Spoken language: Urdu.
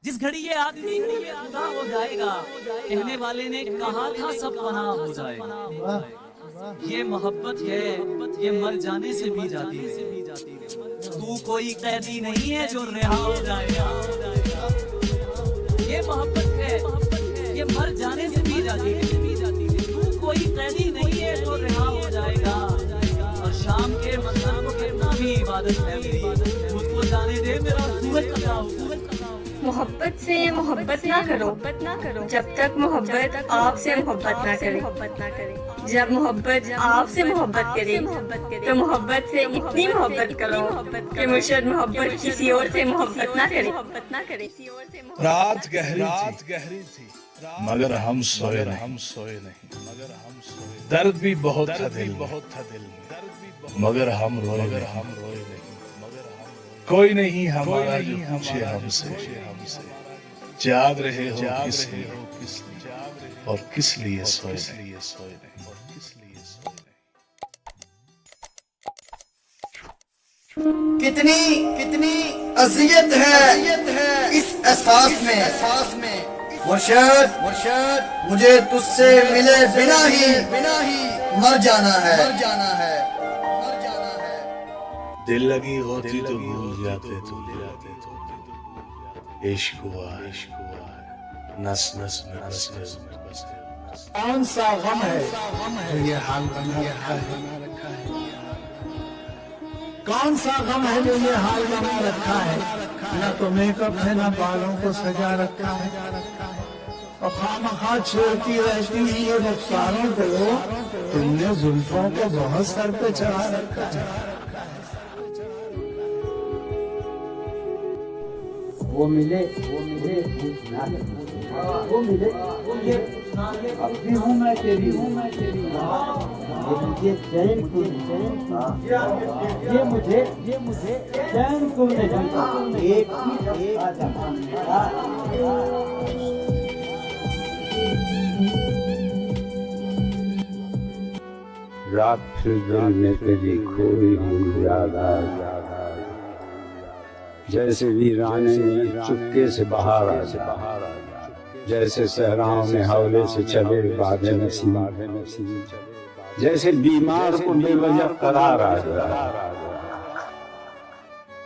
جس گھڑی یہ آدمی خدا ہو جائے گا، کہنے والے نے کہا تھا سب فنا ہو جائے گا۔ یہ محبت ہے، یہ مر جانے سے بھی جاتی ہے۔ تو کوئی قیدی نہیں ہے جو رہا ہو جائے گا۔ یہ محبت ہے، یہ مر جانے سے بھی جاتی ہے۔ تو کوئی قیدی نہیں ہے جو رہا ہو جائے گا۔ اور شام کے منظر کو کتنا بھی عبادت ہے میری، خود کو جانے دے میرا سورج کا محبت سے محبت نہ کرو جب تک محبت آپ سے محبت نہ کرے۔ جب محبت آپ سے محبت کرے تو محبت سے اتنی محبت کرو کہ مرشد محبت کسی اور سے محبت نہ کرے۔ رات گہری تھی مگر ہم سوئے نہیں، درد بھی بہت تھا دل میں مگر ہم روئے نہیں۔ کوئی نہیں ہمارا جو پوچھے ہم سے جاگ رہے ہو کس لیے اور کس لیے سوئے نہیں۔ کتنی اذیت ہے اس احساس میں، مرشد مجھے تجھ سے ملے بنا ہی مر جانا ہے۔ دل لگی ہوتی تو بھول جاتے تو عشق ہوا ہے نس میں بسے۔ کون سا غم ہے جو یہ حال بنا رکھا ہے؟ کون سا غم ہے جو یہ حال بنا رکھا ہے؟ نہ تو میک اپ ہے نہ بالوں کو سجا رکھا ہے، اور خواہ چھوڑتی رہتی ہے یہ رخساروں کو، تم نے زلفوں کو بہت سر پہ چڑھا رکھا ہے۔ وہ ملے اب بھی ہوں میں تیری یہ چین کو یہ مجھے چین کو نہیں ایک رات پھر دل میں تیری کھوئی ہوئی یاد آئے، جیسے ویرانے میں چپکے سے بہار آ جائے، جیسے صحراؤں میں حولے سے چلے باد نسیم، جیسے بیمار کو بے وجہ قرار آ جائے۔